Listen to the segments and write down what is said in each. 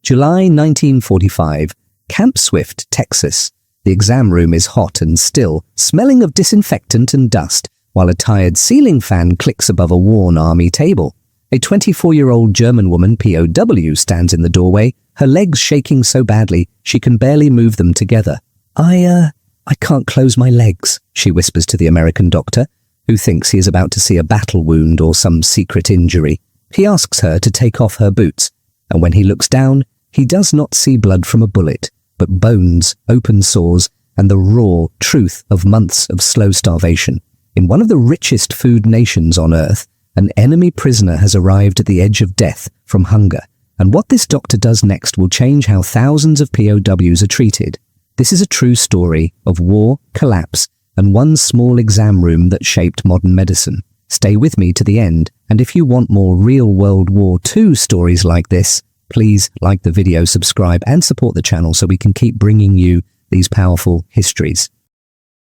July 1945, Camp Swift, Texas. The exam room is hot and still, smelling of disinfectant and dust, while a tired ceiling fan clicks above a worn army table. A 24-year-old German woman, POW, stands in the doorway, her legs shaking so badly she can barely move them together. I can't close my legs, she whispers to the American doctor, who thinks he is about to see a battle wound or some secret injury. He asks her to take off her boots, and when he looks down, he does not see blood from a bullet, but bones, open sores, and the raw truth of months of slow starvation. In one of the richest food nations on earth, an enemy prisoner has arrived at the edge of death from hunger, and what this doctor does next will change how thousands of POWs are treated. This is a true story of war, collapse, and one small exam room that shaped modern medicine. Stay with me to the end, and if you want more real World War II stories like this, please like the video, subscribe, and support the channel so we can keep bringing you these powerful histories.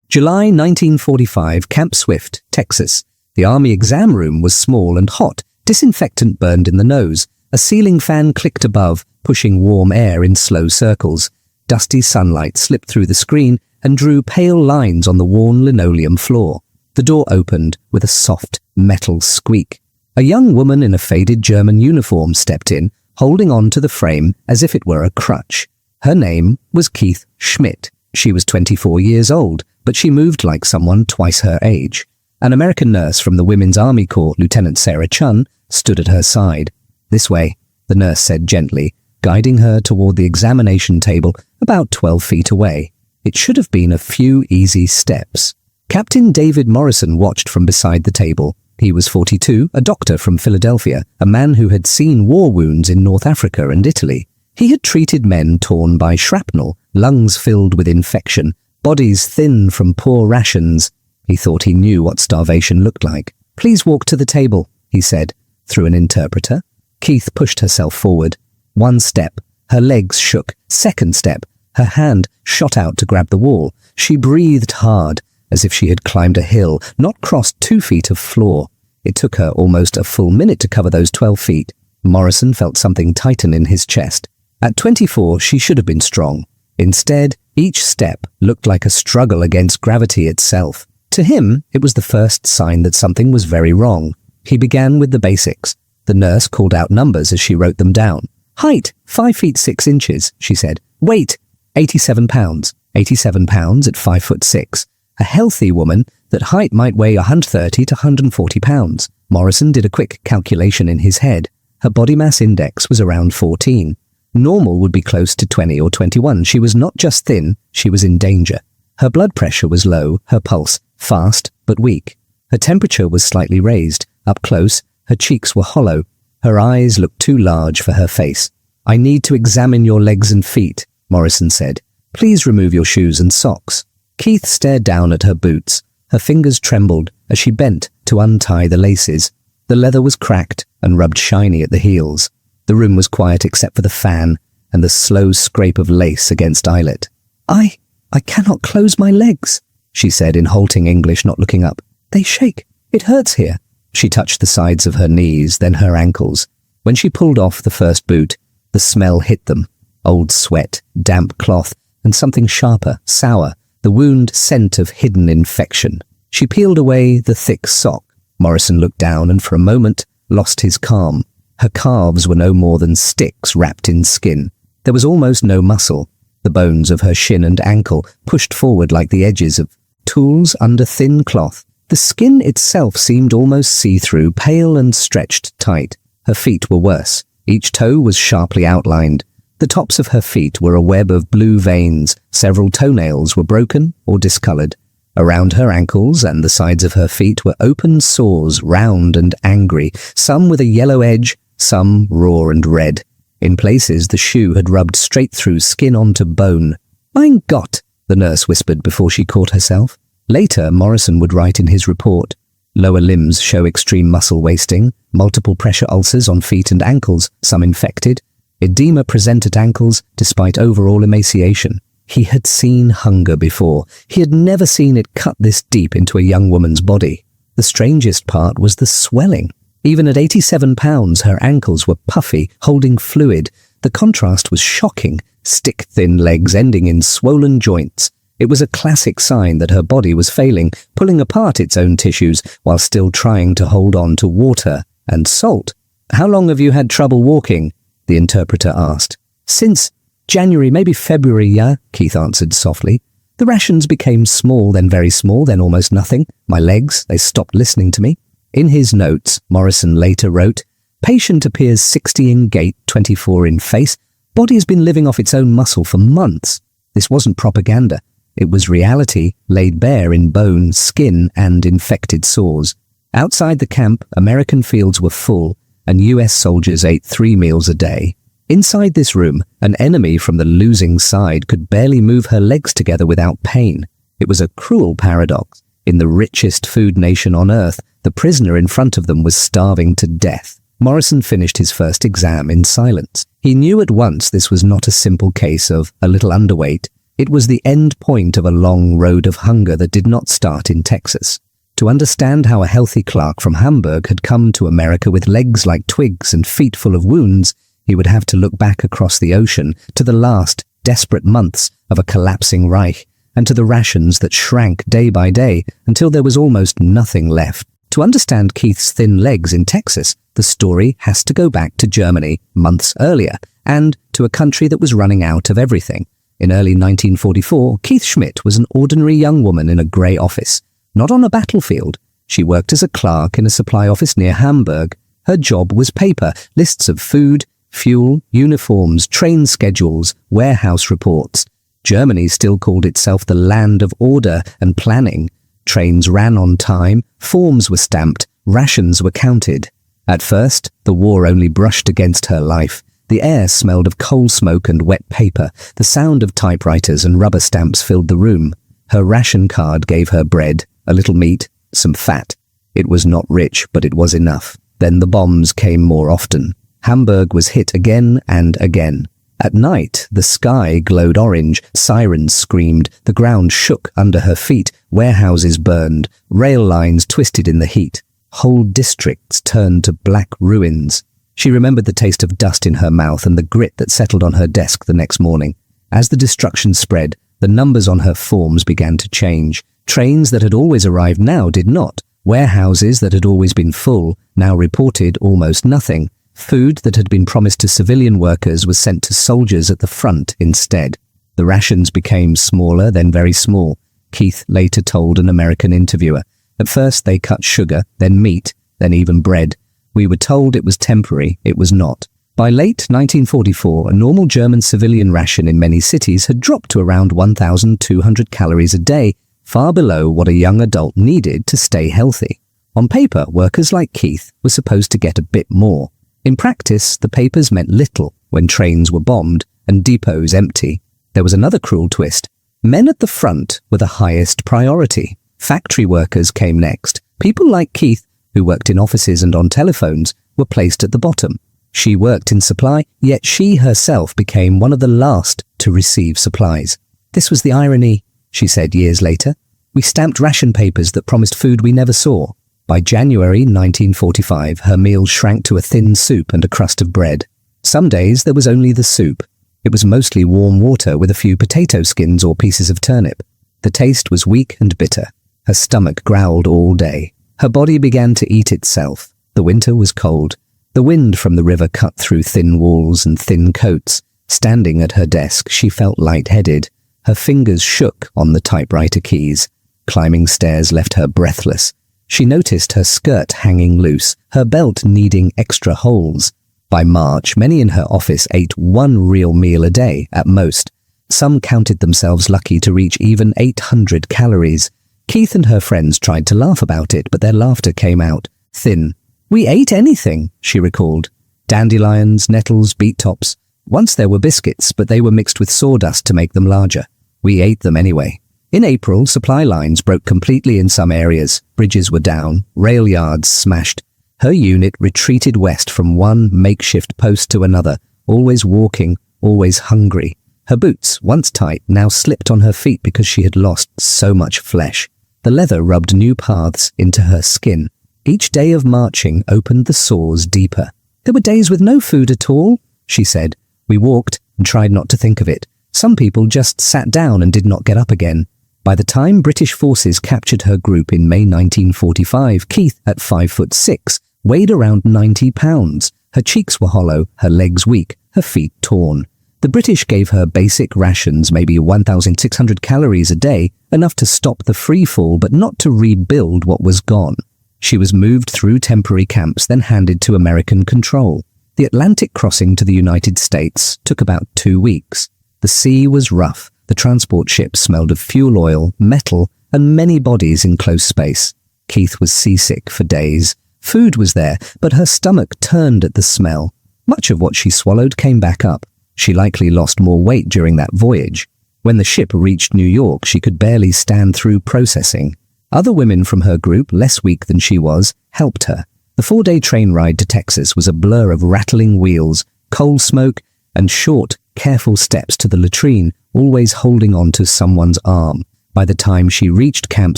July 1945, Camp Swift, Texas. The Army exam room was small and hot. Disinfectant burned in the nose. A ceiling fan clicked above, pushing warm air in slow circles. Dusty sunlight slipped through the screen and drew pale lines on the worn linoleum floor. The door opened with a soft metal squeak. A young woman in a faded German uniform stepped in, holding on to the frame as if it were a crutch. Her name was Keith Schmidt. She was 24 years old, but she moved like someone twice her age. An American nurse from the Women's Army Corps, Lieutenant Sarah Chun, stood at her side. "This way," the nurse said gently, guiding her toward the examination table about 12 feet away. It should have been a few easy steps. Captain David Morrison watched from beside the table. He was 42, a doctor from Philadelphia, a man who had seen war wounds in North Africa and Italy. He had treated men torn by shrapnel, lungs filled with infection, bodies thin from poor rations. He thought he knew what starvation looked like. "Please walk to the table," he said, through an interpreter. Keith pushed herself forward. One step, her legs shook. Second step, her hand shot out to grab the wall. She breathed hard, as if she had climbed a hill, not crossed 2 feet of floor. It took her almost a full minute to cover those 12 feet. Morrison felt something tighten in his chest. At 24, she should have been strong. Instead, each step looked like a struggle against gravity itself. To him, it was the first sign that something was very wrong. He began with the basics. The nurse called out numbers as she wrote them down. "Height, 5 feet 6 inches, she said. "Weight, 87 pounds. 87 pounds at 5 foot 6. A healthy woman, that height might weigh 130 to 140 pounds. Morrison did a quick calculation in his head. Her body mass index was around 14. Normal would be close to 20 or 21. She was not just thin, she was in danger. Her blood pressure was low, her pulse fast but weak. Her temperature was slightly raised. Up close, her cheeks were hollow. Her eyes looked too large for her face. "I need to examine your legs and feet," Morrison said. "Please remove your shoes and socks." Keith stared down at her boots. Her fingers trembled as she bent to untie the laces. The leather was cracked and rubbed shiny at the heels. The room was quiet except for the fan and the slow scrape of lace against eyelet. I cannot close my legs," she said in halting English, not looking up. "They shake. It hurts here." She touched the sides of her knees, then her ankles. When she pulled off the first boot, the smell hit them. Old sweat, damp cloth, and something sharper, sour, the wound scent of hidden infection. She peeled away the thick sock. Morrison looked down and for a moment lost his calm. Her calves were no more than sticks wrapped in skin. There was almost no muscle. The bones of her shin and ankle pushed forward like the edges of tools under thin cloth. The skin itself seemed almost see-through, pale and stretched tight. Her feet were worse. Each toe was sharply outlined. The tops of her feet were a web of blue veins. Several toenails were broken or discolored. Around her ankles and the sides of her feet were open sores, round and angry, some with a yellow edge, some raw and red. In places, the shoe had rubbed straight through skin onto bone. "Mein Gott," the nurse whispered before she caught herself. Later, Morrison would write in his report, "Lower limbs show extreme muscle wasting, multiple pressure ulcers on feet and ankles, some infected. Edema present at ankles despite overall emaciation." He had seen hunger before. He had never seen it cut this deep into a young woman's body. The strangest part was the swelling. Even at 87 pounds, her ankles were puffy, holding fluid. The contrast was shocking, stick-thin legs ending in swollen joints. It was a classic sign that her body was failing, pulling apart its own tissues while still trying to hold on to water and salt. "How long have you had trouble walking?" the interpreter asked. "Since January, maybe February, yeah," Keith answered softly. "The rations became small, then very small, then almost nothing. My legs, they stopped listening to me." In his notes, Morrison later wrote, "Patient appears 60 in gait, 24 in face. Body has been living off its own muscle for months." This wasn't propaganda. It was reality laid bare in bone, skin, and infected sores. Outside the camp, American fields were full, and US soldiers ate 3 meals a day. Inside this room, an enemy from the losing side could barely move her legs together without pain. It was a cruel paradox. In the richest food nation on earth, the prisoner in front of them was starving to death. Morrison finished his first exam in silence. He knew at once this was not a simple case of a little underweight. It was the end point of a long road of hunger that did not start in Texas. To understand how a healthy clerk from Hamburg had come to America with legs like twigs and feet full of wounds, he would have to look back across the ocean to the last, desperate months of a collapsing Reich, and to the rations that shrank day by day until there was almost nothing left. To understand Keith's thin legs in Texas, the story has to go back to Germany months earlier, and to a country that was running out of everything. In early 1944, Keith Schmidt was an ordinary young woman in a grey office. Not on a battlefield. She worked as a clerk in a supply office near Hamburg. Her job was paper, lists of food, fuel, uniforms, train schedules, warehouse reports. Germany still called itself the land of order and planning. Trains ran on time, forms were stamped, rations were counted. At first, the war only brushed against her life. The air smelled of coal smoke and wet paper. The sound of typewriters and rubber stamps filled the room. Her ration card gave her bread, a little meat, some fat. It was not rich, but it was enough. Then the bombs came more often. Hamburg was hit again and again. At night, the sky glowed orange, sirens screamed, the ground shook under her feet, warehouses burned, rail lines twisted in the heat. Whole districts turned to black ruins. She remembered the taste of dust in her mouth and the grit that settled on her desk the next morning. As the destruction spread, the numbers on her forms began to change. Trains that had always arrived now did not. Warehouses that had always been full now reported almost nothing. Food that had been promised to civilian workers was sent to soldiers at the front instead. The rations became smaller, then very small, Keith later told an American interviewer. At first they cut sugar, then meat, then even bread. We were told it was temporary. It was not. By late 1944, a normal German civilian ration in many cities had dropped to around 1,200 calories a day, far below what a young adult needed to stay healthy. On paper, workers like Keith were supposed to get a bit more. In practice, the papers meant little when trains were bombed and depots empty. There was another cruel twist. Men at the front were the highest priority. Factory workers came next. People like Keith, who worked in offices and on telephones, were placed at the bottom. She worked in supply, yet she herself became one of the last to receive supplies. "This was the irony," she said years later. "We stamped ration papers that promised food we never saw." By January 1945, her meals shrank to a thin soup and a crust of bread. Some days there was only the soup. It was mostly warm water with a few potato skins or pieces of turnip. The taste was weak and bitter. Her stomach growled all day. Her body began to eat itself. The winter was cold. The wind from the river cut through thin walls and thin coats. Standing at her desk, she felt lightheaded. Her fingers shook on the typewriter keys. Climbing stairs left her breathless. She noticed her skirt hanging loose, her belt needing extra holes. By March, many in her office ate one real meal a day, at most. Some counted themselves lucky to reach even 800 calories. Keith and her friends tried to laugh about it, but their laughter came out thin. "We ate anything," she recalled. Dandelions, nettles, beet tops. Once there were biscuits, but they were mixed with sawdust to make them larger. We ate them anyway. In April, supply lines broke completely in some areas. Bridges were down, rail yards smashed. Her unit retreated west from one makeshift post to another, always walking, always hungry. Her boots, once tight, now slipped on her feet because she had lost so much flesh. The leather rubbed new paths into her skin. Each day of marching opened the sores deeper. "There were days with no food at all," she said. We walked and tried not to think of it. Some people just sat down and did not get up again. By the time British forces captured her group in May 1945, Keith, at 5'6", weighed around 90 pounds. Her cheeks were hollow, her legs weak, her feet torn. The British gave her basic rations, maybe 1,600 calories a day, enough to stop the free fall but not to rebuild what was gone. She was moved through temporary camps, then handed to American control. The Atlantic crossing to the United States took about 2 weeks. The sea was rough. The transport ship smelled of fuel oil, metal, and many bodies in close space. Keith was seasick for days. Food was there, but her stomach turned at the smell. Much of what she swallowed came back up. She likely lost more weight during that voyage. When the ship reached New York, she could barely stand through processing. Other women from her group, less weak than she was, helped her. The 4-day train ride to Texas was a blur of rattling wheels, coal smoke, and short, careful steps to the latrine, always holding on to someone's arm. By the time she reached Camp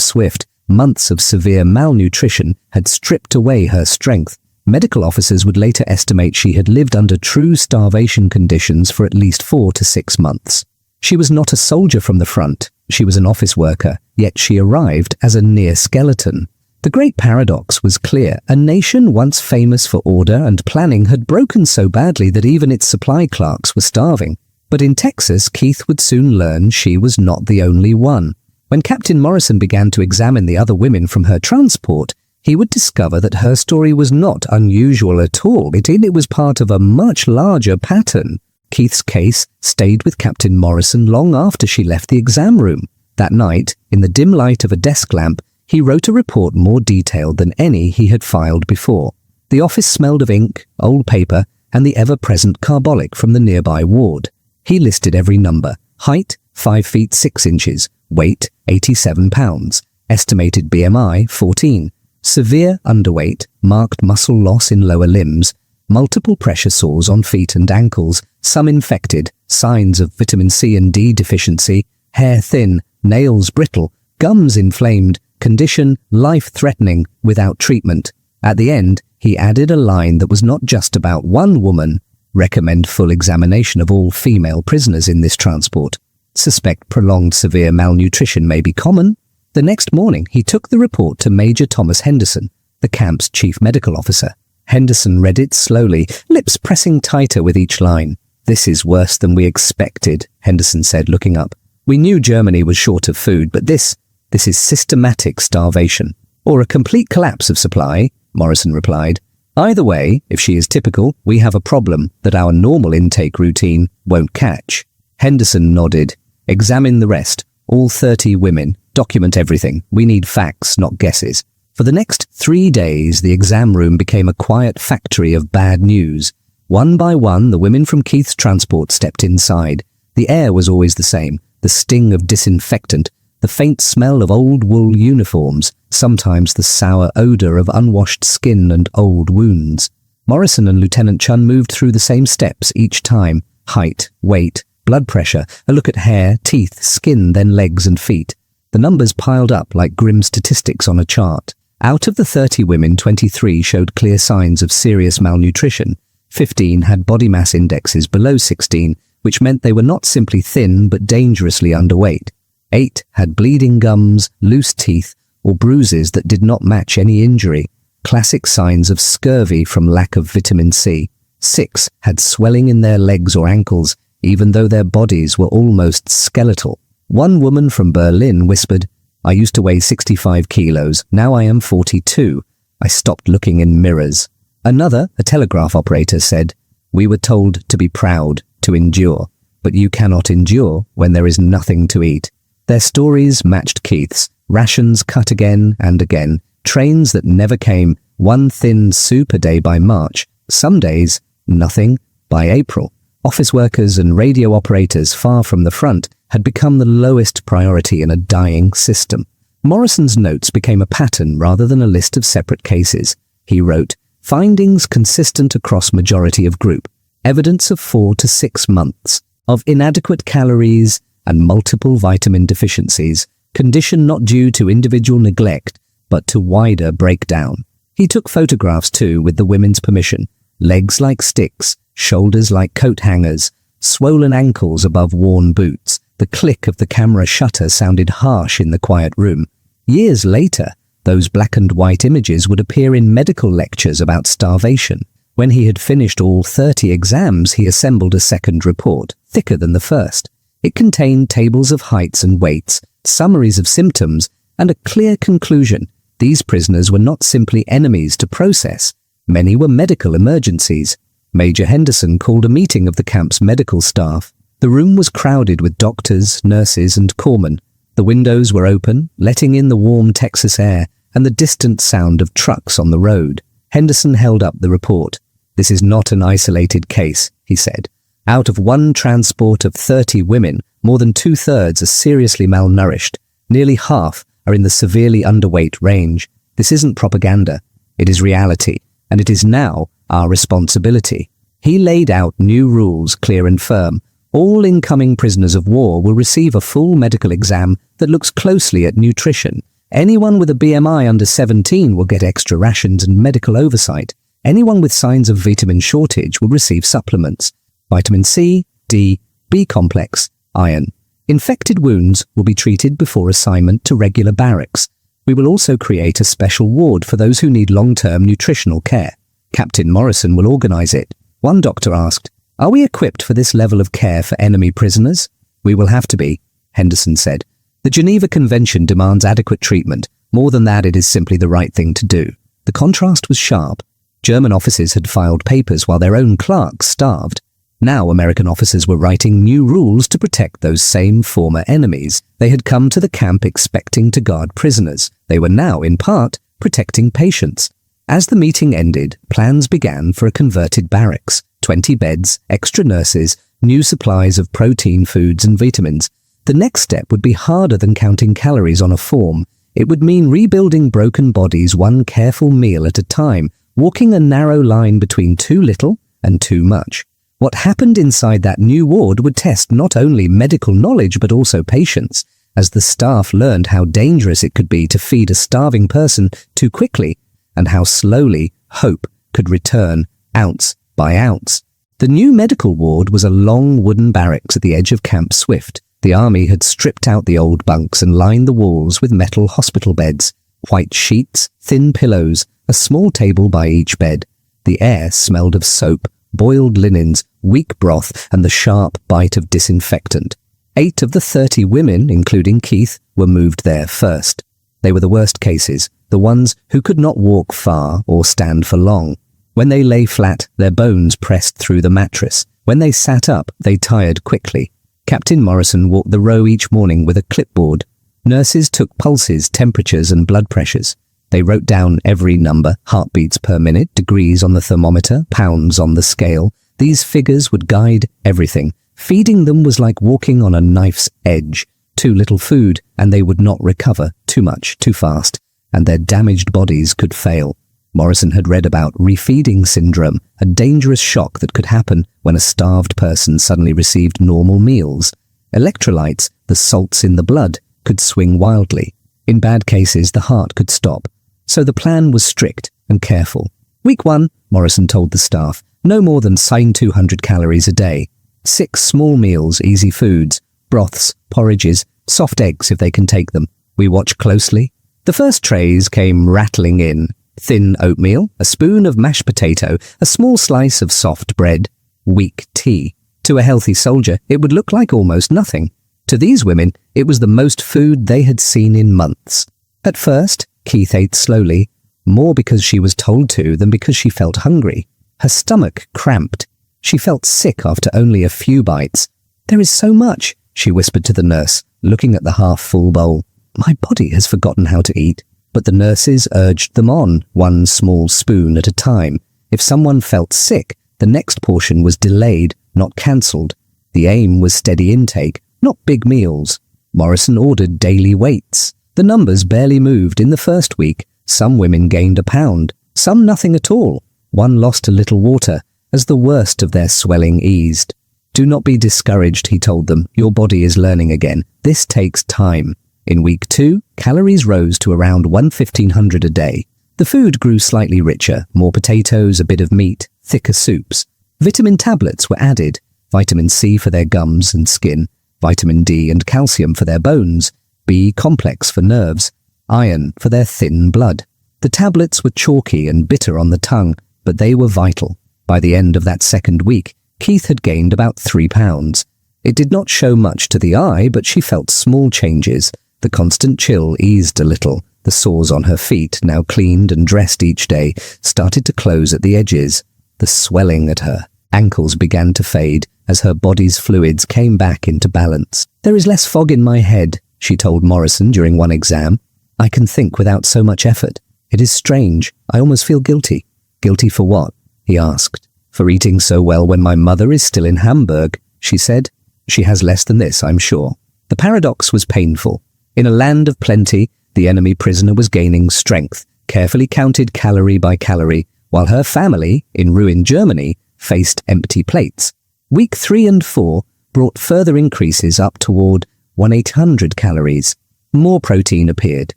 Swift, months of severe malnutrition had stripped away her strength. Medical officers would later estimate she had lived under true starvation conditions for at least 4 to 6 months. She was not a soldier from the front. She was an office worker, yet she arrived as a near skeleton. The great paradox was clear. A nation once famous for order and planning had broken so badly that even its supply clerks were starving. But in Texas, Keith would soon learn she was not the only one. When Captain Morrison began to examine the other women from her transport, he would discover that her story was not unusual at all. It was part of a much larger pattern. Keith's case stayed with Captain Morrison long after she left the exam room. That night, in the dim light of a desk lamp, he wrote a report more detailed than any he had filed before. The office smelled of ink, old paper, and the ever-present carbolic from the nearby ward. He listed every number. Height, 5 feet 6 inches. Weight, 87 pounds. Estimated BMI, 14. Severe underweight, marked muscle loss in lower limbs, multiple pressure sores on feet and ankles, some infected, signs of vitamin C and D deficiency, hair thin, nails brittle, gums inflamed, condition life-threatening without treatment. At the end, he added a line that was not just about one woman. Recommend full examination of all female prisoners in this transport. Suspect prolonged severe malnutrition may be common. The next morning, he took the report to Major Thomas Henderson, the camp's chief medical officer. Henderson read it slowly, lips pressing tighter with each line. "This is worse than we expected," Henderson said, looking up. "We knew Germany was short of food, but this is systematic starvation." "Or a complete collapse of supply," Morrison replied. "Either way, if she is typical, we have a problem that our normal intake routine won't catch." Henderson nodded. "Examine the rest. All 30 women. Document everything. We need facts, not guesses." For the next 3 days, the exam room became a quiet factory of bad news. One by one, the women from Keith's transport stepped inside. The air was always the same, the sting of disinfectant, the faint smell of old wool uniforms, sometimes the sour odor of unwashed skin and old wounds. Morrison and Lieutenant Chun moved through the same steps each time. Height, weight, blood pressure, a look at hair, teeth, skin, then legs and feet. The numbers piled up like grim statistics on a chart. Out of the 30 women, 23 showed clear signs of serious malnutrition. 15 had body mass indexes below 16, which meant they were not simply thin but dangerously underweight. 8 had bleeding gums, loose teeth, or bruises that did not match any injury, classic signs of scurvy from lack of vitamin C. 6 had swelling in their legs or ankles, even though their bodies were almost skeletal. One woman from Berlin whispered, "I used to weigh 65 kilos, now I am 42. I stopped looking in mirrors." Another, a telegraph operator, said, "We were told to be proud, to endure, but you cannot endure when there is nothing to eat." Their stories matched Keith's. Rations cut again and again, trains that never came, one thin soup a day by March, some days nothing by April. Office workers and radio operators far from the front had become the lowest priority in a dying system. Morrison's notes became a pattern rather than a list of separate cases. He wrote, "Findings consistent across majority of group. Evidence of 4 to 6 months of inadequate calories and multiple vitamin deficiencies. Condition not due to individual neglect, but to wider breakdown." He took photographs too with the women's permission. Legs like sticks, shoulders like coat hangers, swollen ankles above worn boots. The click of the camera shutter sounded harsh in the quiet room. Years later, those black and white images would appear in medical lectures about starvation. When he had finished all 30 exams, he assembled a second report, thicker than the first. It contained tables of heights and weights, summaries of symptoms, and a clear conclusion. These prisoners were not simply enemies to process. Many were medical emergencies. Major Henderson called a meeting of the camp's medical staff. The room was crowded with doctors, nurses, and corpsmen. The windows were open, letting in the warm Texas air and the distant sound of trucks on the road. Henderson held up the report. "This is not an isolated case," he said. "Out of one transport of 30 women, more than 2/3 are seriously malnourished. Nearly half are in the severely underweight range. This isn't propaganda. It is reality, and it is now our responsibility." He laid out new rules, clear and firm. All incoming prisoners of war will receive a full medical exam that looks closely at nutrition. Anyone with a BMI under 17 will get extra rations and medical oversight. Anyone with signs of vitamin shortage will receive supplements. Vitamin C, D, B complex, iron. Infected wounds will be treated before assignment to regular barracks. We will also create a special ward for those who need long-term nutritional care. Captain Morrison will organize it. One doctor asked, "Are we equipped for this level of care for enemy prisoners?" "We will have to be," Henderson said. "The Geneva Convention demands adequate treatment. More than that, it is simply the right thing to do." The contrast was sharp. German officers had filed papers while their own clerks starved. Now American officers were writing new rules to protect those same former enemies. They had come to the camp expecting to guard prisoners. They were now, in part, protecting patients. As the meeting ended, plans began for a converted barracks. 20 beds, extra nurses, new supplies of protein foods and vitamins. The next step would be harder than counting calories on a form. It would mean rebuilding broken bodies one careful meal at a time, walking a narrow line between too little and too much. What happened inside that new ward would test not only medical knowledge but also patience. As the staff learned how dangerous it could be to feed a starving person too quickly, and how slowly hope could return ounce by ounce. The new medical ward was a long wooden barracks at the edge of Camp Swift. The army had stripped out the old bunks and lined the walls with metal hospital beds. White sheets, thin pillows, a small table by each bed. The air smelled of soap, boiled linens, weak broth, and the sharp bite of disinfectant. 8 of the 30 women, including Keith, were moved there first. They were the worst cases, the ones who could not walk far or stand for long. When they lay flat, their bones pressed through the mattress. When they sat up, they tired quickly. Captain Morrison walked the row each morning with a clipboard. Nurses took pulses, temperatures, and blood pressures. They wrote down every number, heartbeats per minute, degrees on the thermometer, pounds on the scale. These figures would guide everything. Feeding them was like walking on a knife's edge. Too little food, and they would not recover. Too much, too fast, and their damaged bodies could fail. Morrison had read about refeeding syndrome, a dangerous shock that could happen when a starved person suddenly received normal meals. Electrolytes, the salts in the blood, could swing wildly. In bad cases, the heart could stop. So the plan was strict and careful. Week 1, Morrison told the staff, no more than 200 calories a day. 6 small meals, easy foods, broths, porridges, soft eggs if they can take them. We watch closely. The first trays came rattling in. Thin oatmeal, a spoon of mashed potato, a small slice of soft bread, weak tea. To a healthy soldier, it would look like almost nothing. To these women, it was the most food they had seen in months. At first, Keith ate slowly, more because she was told to than because she felt hungry. Her stomach cramped. She felt sick after only a few bites. "There is so much," she whispered to the nurse, looking at the half-full bowl. "My body has forgotten how to eat." But the nurses urged them on, one small spoon at a time. If someone felt sick, the next portion was delayed, not cancelled. The aim was steady intake, not big meals. Morrison ordered daily weights. The numbers barely moved in the first week. Some women gained a pound, some nothing at all. One lost a little water, as the worst of their swelling eased. "Do not be discouraged," he told them. "Your body is learning again. This takes time." In week 2, calories rose to around 1,500 a day. The food grew slightly richer, more potatoes, a bit of meat, thicker soups. Vitamin tablets were added. vitamin C for their gums and skin, vitamin D and calcium for their bones, B complex for nerves, iron for their thin blood. The tablets were chalky and bitter on the tongue, but they were vital. By the end of that second week, Keith had gained about 3 pounds. It did not show much to the eye, but she felt small changes. The constant chill eased a little. The sores on her feet, now cleaned and dressed each day, started to close at the edges. The swelling at her ankles began to fade as her body's fluids came back into balance. "There is less fog in my head," she told Morrison during one exam. "I can think without so much effort. It is strange. I almost feel guilty." "Guilty for what?" he asked. "For eating so well when my mother is still in Hamburg," she said. "She has less than this, I'm sure." The paradox was painful. In a land of plenty, the enemy prisoner was gaining strength, carefully counted calorie by calorie, while her family, in ruined Germany, faced empty plates. Week 3 and 4 brought further increases up toward 1,800 calories. More protein appeared,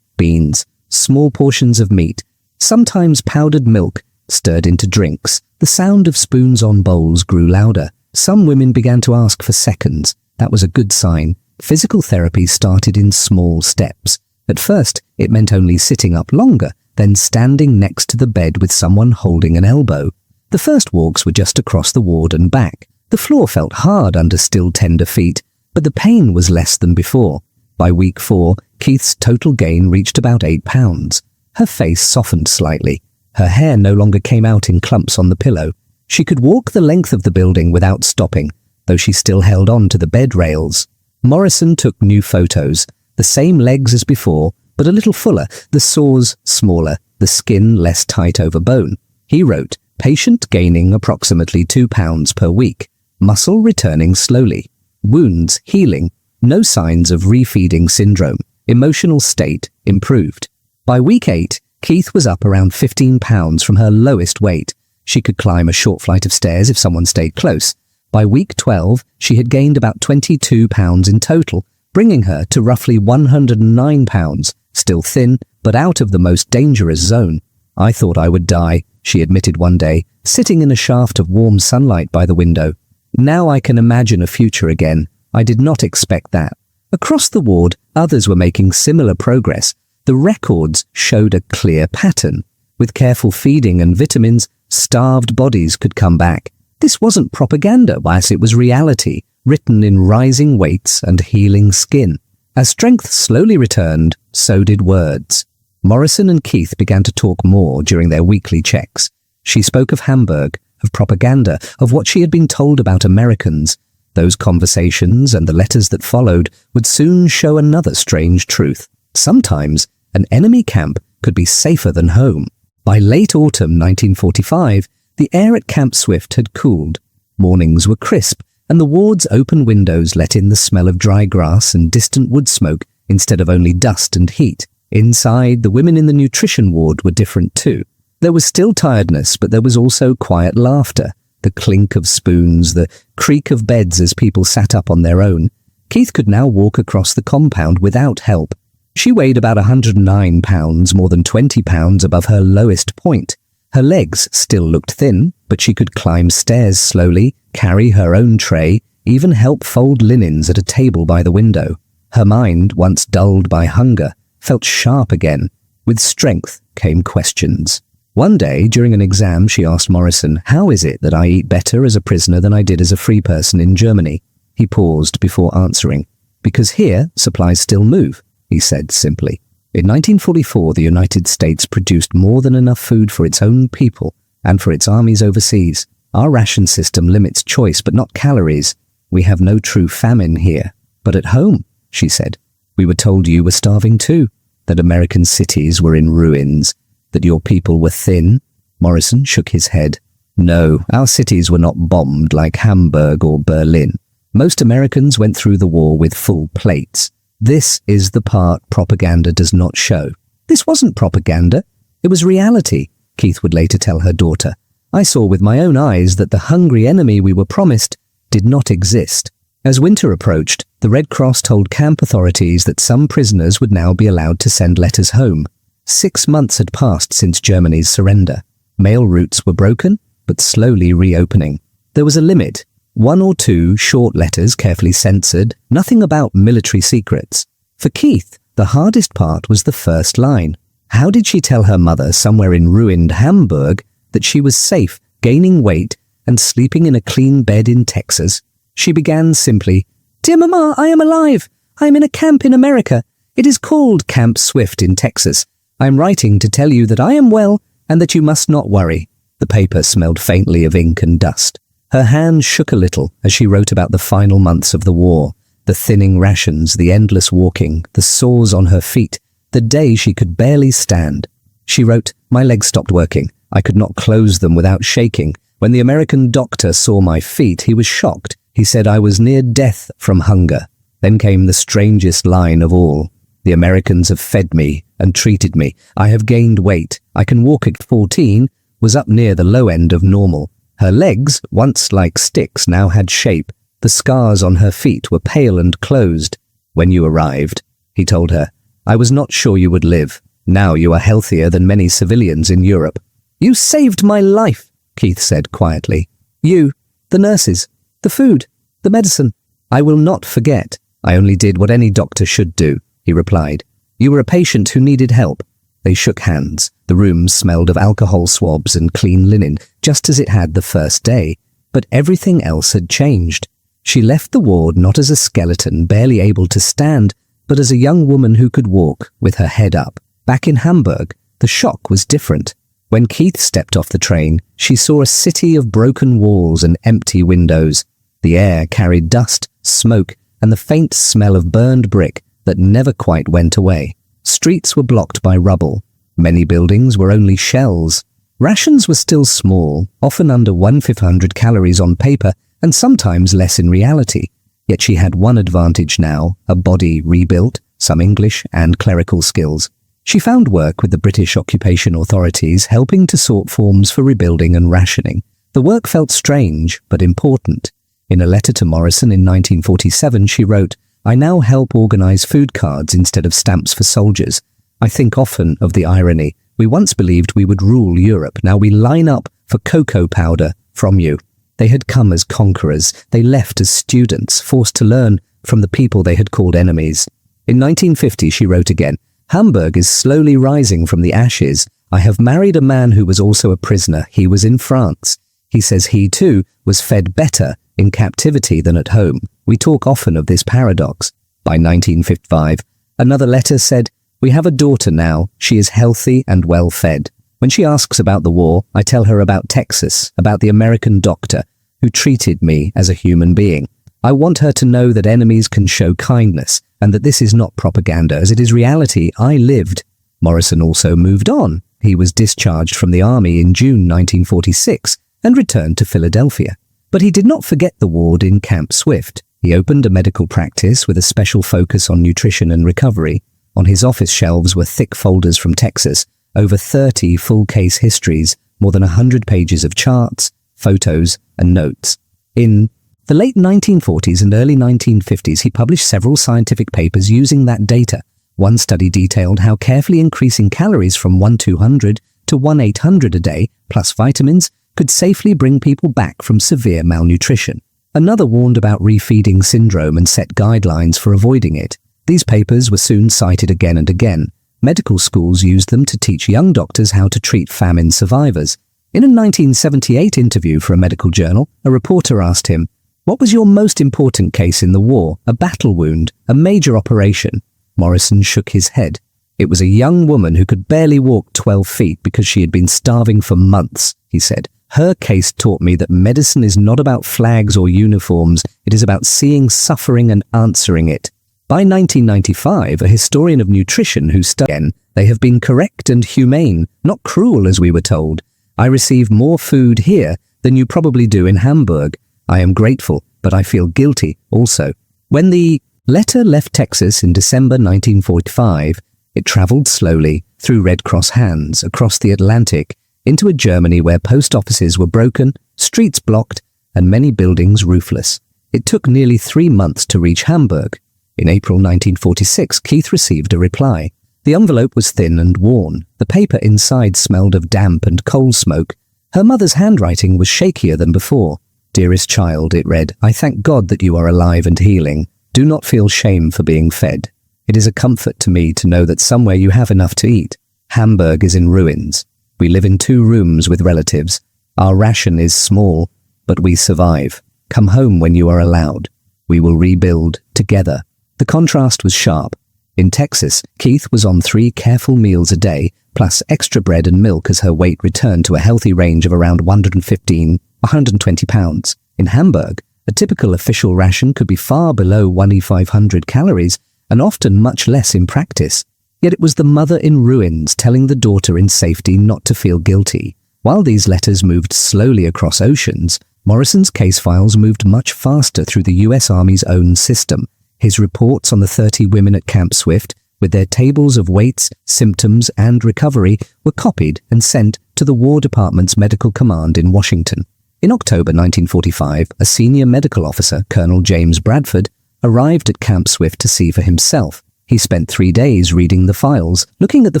beans, small portions of meat, sometimes powdered milk, stirred into drinks. The sound of spoons on bowls grew louder. Some women began to ask for seconds. That was a good sign. Physical therapy started in small steps. At first, it meant only sitting up longer, then standing next to the bed with someone holding an elbow. The first walks were just across the ward and back. The floor felt hard under still tender feet, but the pain was less than before. By week 4, Keith's total gain reached about 8 pounds. Her face softened slightly. Her hair no longer came out in clumps on the pillow. She could walk the length of the building without stopping, though she still held on to the bed rails. Morrison took new photos, the same legs as before, but a little fuller, the sores smaller, the skin less tight over bone. He wrote, "Patient gaining approximately 2 pounds per week, muscle returning slowly, wounds healing, no signs of refeeding syndrome, emotional state improved." By week 8, Keith was up around 15 pounds from her lowest weight. She could climb a short flight of stairs if someone stayed close. By week 12, she had gained about 22 pounds in total, bringing her to roughly 109 pounds, still thin, but out of the most dangerous zone. "I thought I would die," she admitted one day, sitting in a shaft of warm sunlight by the window. "Now I can imagine a future again. I did not expect that." Across the ward, others were making similar progress. The records showed a clear pattern. With careful feeding and vitamins, starved bodies could come back. This wasn't propaganda, whilst it was reality, written in rising weights and healing skin. As strength slowly returned, so did words. Morrison and Keith began to talk more during their weekly checks. She spoke of Hamburg, of propaganda, of what she had been told about Americans. Those conversations and the letters that followed would soon show another strange truth. Sometimes an enemy camp could be safer than home. By late autumn 1945, the air at Camp Swift had cooled. Mornings were crisp, and the ward's open windows let in the smell of dry grass and distant wood smoke instead of only dust and heat. Inside, the women in the nutrition ward were different too. There was still tiredness, but there was also quiet laughter, the clink of spoons, the creak of beds as people sat up on their own. Keith could now walk across the compound without help. She weighed about 109 pounds, more than 20 pounds above her lowest point. Her legs still looked thin, but she could climb stairs slowly, carry her own tray, even help fold linens at a table by the window. Her mind, once dulled by hunger, felt sharp again. With strength came questions. One day, during an exam, she asked Morrison, "How is it that I eat better as a prisoner than I did as a free person in Germany?" He paused before answering. "Because here, supplies still move," he said simply. In 1944, the United States produced more than enough food for its own people and for its armies overseas. Our ration system limits choice but not calories. We have no true famine here. But at home, she said, we were told you were starving too, that American cities were in ruins, that your people were thin. Morrison shook his head. No, our cities were not bombed like Hamburg or Berlin. Most Americans went through the war with full plates. This is the part propaganda does not show. This wasn't propaganda. It was reality, Keith would later tell her daughter. I saw with my own eyes that the hungry enemy we were promised did not exist. As winter approached, the Red Cross told camp authorities that some prisoners would now be allowed to send letters home. 6 months had passed since Germany's surrender. Mail routes were broken, but slowly reopening. There was a limit. 1 or 2 short letters carefully censored, nothing about military secrets. For Keith, the hardest part was the first line. How did she tell her mother somewhere in ruined Hamburg that she was safe, gaining weight, and sleeping in a clean bed in Texas? She began simply, "Dear Mama, I am alive. I am in a camp in America. It is called Camp Swift in Texas. I am writing to tell you that I am well and that you must not worry." The paper smelled faintly of ink and dust. Her hand shook a little as she wrote about the final months of the war, the thinning rations, the endless walking, the sores on her feet, the day she could barely stand. She wrote, "My legs stopped working. I could not close them without shaking. When the American doctor saw my feet, he was shocked. He said I was near death from hunger." Then came the strangest line of all. "The Americans have fed me and treated me. I have gained weight. I can walk at 14, was up near the low end of normal. Her legs, once like sticks, now had shape. The scars on her feet were pale and closed. When you arrived," he told her, "I was not sure you would live. Now you are healthier than many civilians in Europe." "You saved my life," Keith said quietly. "You, the nurses, the food, the medicine. I will not forget. I only did what any doctor should do," he replied. "You were a patient who needed help." They shook hands. The room smelled of alcohol swabs and clean linen, just as it had the first day. But everything else had changed. She left the ward not as a skeleton, barely able to stand, but as a young woman who could walk, with her head up. Back in Hamburg, the shock was different. When Keith stepped off the train, she saw a city of broken walls and empty windows. The air carried dust, smoke, and the faint smell of burned brick that never quite went away. Streets were blocked by rubble. Many buildings were only shells. Rations were still small, often under 1/500 calories on paper, and sometimes less in reality. Yet she had one advantage now, a body rebuilt, some English and clerical skills. She found work with the British occupation authorities, helping to sort forms for rebuilding and rationing. The work felt strange, but important. In a letter to Morrison in 1947, she wrote, "I now help organize food cards instead of stamps for soldiers. I think often of the irony. We once believed we would rule Europe. Now we line up for cocoa powder from you." They had come as conquerors. They left as students, forced to learn from the people they had called enemies. In 1950, she wrote again, "Hamburg is slowly rising from the ashes. I have married a man who was also a prisoner. He was in France. He says he, too, was fed better in captivity than at home. We talk often of this paradox." By 1955, another letter said, "We have a daughter now. She is healthy and well fed. When she asks about the war, I tell her about Texas, about the American doctor who treated me as a human being. I want her to know that enemies can show kindness and that this is not propaganda, as it is reality I lived." Morrison also moved on. He was discharged from the army in June 1946 and returned to Philadelphia. But he did not forget the ward in Camp Swift. He opened a medical practice with a special focus on nutrition and recovery. On his office shelves were thick folders from Texas, over 30 full case histories, more than 100 pages of charts, photos, and notes. In the late 1940s and early 1950s, he published several scientific papers using that data. One study detailed how carefully increasing calories from 1,200 to 1,800 a day, plus vitamins, could safely bring people back from severe malnutrition. Another warned about refeeding syndrome and set guidelines for avoiding it. These papers were soon cited again and again. Medical schools used them to teach young doctors how to treat famine survivors. In a 1978 interview for a medical journal, a reporter asked him, "What was your most important case in the war? A battle wound? A major operation?" Morrison shook his head. "It was a young woman who could barely walk 12 feet because she had been starving for months," he said. "Her case taught me that medicine is not about flags or uniforms. It is about seeing suffering and answering it." By 1995, a historian of nutrition who studied, "They have been correct and humane, not cruel as we were told. I receive more food here than you probably do in Hamburg. I am grateful, but I feel guilty also." When the letter left Texas in December 1945, it traveled slowly, through Red Cross hands, across the Atlantic, into a Germany where post offices were broken, streets blocked, and many buildings roofless. It took nearly 3 months to reach Hamburg. In April 1946, Keith received a reply. The envelope was thin and worn. The paper inside smelled of damp and coal smoke. Her mother's handwriting was shakier than before. Dearest child, it read, I thank God that you are alive and healing. Do not feel shame for being fed. It is a comfort to me to know that somewhere you have enough to eat. Hamburg is in ruins. We live in 2 rooms with relatives. Our ration is small, but we survive. Come home when you are allowed. We will rebuild together. The contrast was sharp. In Texas, Keith was on 3 careful meals a day, plus extra bread and milk as her weight returned to a healthy range of around 120 pounds. In Hamburg, a typical official ration could be far below WWII 500 calories, and often much less in practice. Yet it was the mother in ruins telling the daughter in safety not to feel guilty. While these letters moved slowly across oceans, Morrison's case files moved much faster through the US Army's own system. His reports on the 30 women at Camp Swift, with their tables of weights, symptoms, and recovery, were copied and sent to the War Department's Medical Command in Washington. In October 1945, a senior medical officer, Colonel James Bradford, arrived at Camp Swift to see for himself. He spent 3 days reading the files, looking at the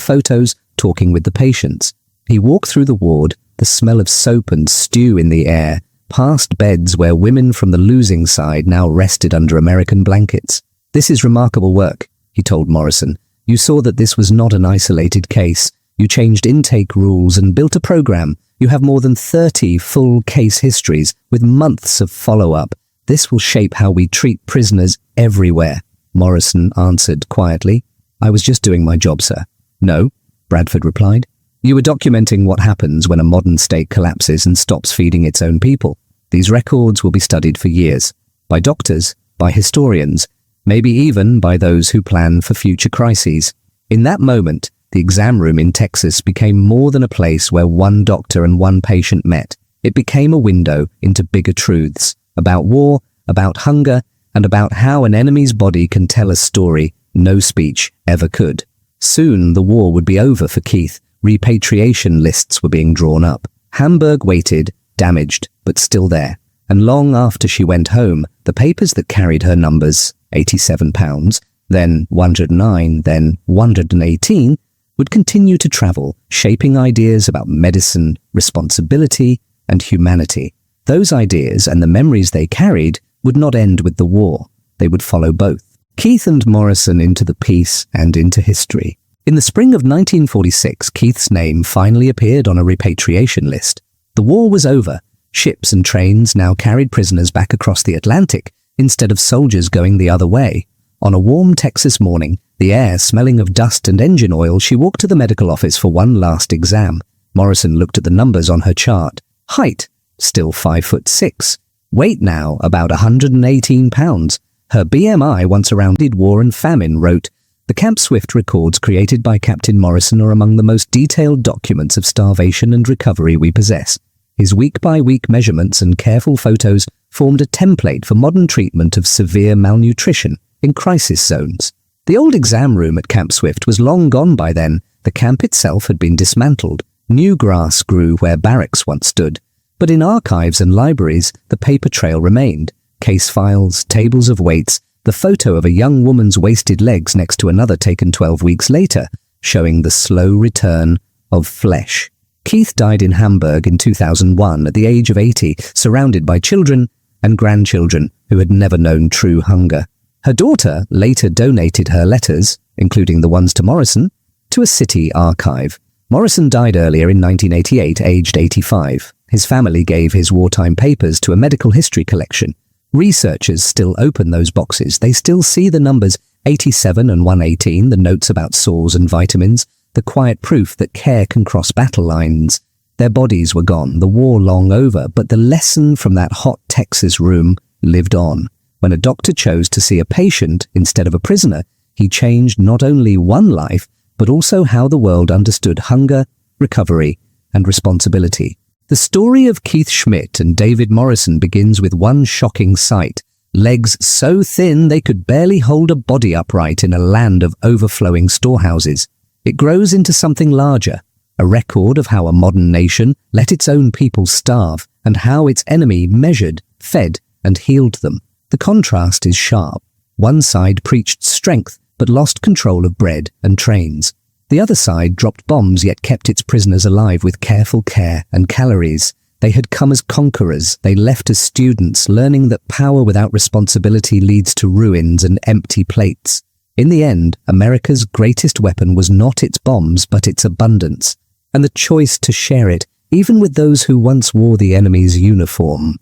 photos, talking with the patients. He walked through the ward, the smell of soap and stew in the air, past beds where women from the losing side now rested under American blankets. This is remarkable work, he told Morrison. You saw that this was not an isolated case. You changed intake rules and built a program. You have more than 30 full case histories with months of follow-up. This will shape how we treat prisoners everywhere. Morrison answered quietly. I was just doing my job, sir. No, Bradford replied. You were documenting what happens when a modern state collapses and stops feeding its own people. These records will be studied for years, by doctors, by historians, maybe even by those who plan for future crises. In that moment, the exam room in Texas became more than a place where one doctor and one patient met. It became a window into bigger truths, about war, about hunger, and about how an enemy's body can tell a story no speech ever could. Soon the war would be over for Keith. Repatriation lists were being drawn up. Hamburg waited, damaged, but still there. And long after she went home, the papers that carried her numbers, 87 pounds, then 109, then 118, would continue to travel, shaping ideas about medicine, responsibility, and humanity. Those ideas and the memories they carried would not end with the war. They would follow both. Keith and Morrison into the peace and into history. In the spring of 1946, Keith's name finally appeared on a repatriation list. The war was over. Ships and trains now carried prisoners back across the Atlantic instead of soldiers going the other way. On a warm Texas morning, the air smelling of dust and engine oil, she walked to the medical office for one last exam. Morrison looked at the numbers on her chart. Height, still 5'6". Weight now about 118 pounds. Her BMI, once around war and famine, wrote, The Camp Swift records created by Captain Morrison are among the most detailed documents of starvation and recovery we possess. His week-by-week measurements and careful photos formed a template for modern treatment of severe malnutrition in crisis zones. The old exam room at Camp Swift was long gone by then. The camp itself had been dismantled. New grass grew where barracks once stood. But in archives and libraries, the paper trail remained. Case files, tables of weights, the photo of a young woman's wasted legs next to another taken 12 weeks later, showing the slow return of flesh. Keith died in Hamburg in 2001 at the age of 80, surrounded by children and grandchildren who had never known true hunger. Her daughter later donated her letters, including the ones to Morrison, to a city archive. Morrison died earlier in 1988, aged 85. His family gave his wartime papers to a medical history collection. Researchers still open those boxes. They still see the numbers 87 and 118, the notes about sores and vitamins, the quiet proof that care can cross battle lines. Their bodies were gone, the war long over, but the lesson from that hot Texas room lived on. When a doctor chose to see a patient instead of a prisoner, he changed not only one life, but also how the world understood hunger, recovery, and responsibility. The story of Keith Schmidt and David Morrison begins with one shocking sight: legs so thin they could barely hold a body upright in a land of overflowing storehouses. It grows into something larger, a record of how a modern nation let its own people starve and how its enemy measured, fed, and healed them. The contrast is sharp. One side preached strength but lost control of bread and trains. The other side dropped bombs yet kept its prisoners alive with careful care and calories. They had come as conquerors, they left as students, learning that power without responsibility leads to ruins and empty plates. In the end, America's greatest weapon was not its bombs, but its abundance, and the choice to share it, even with those who once wore the enemy's uniform.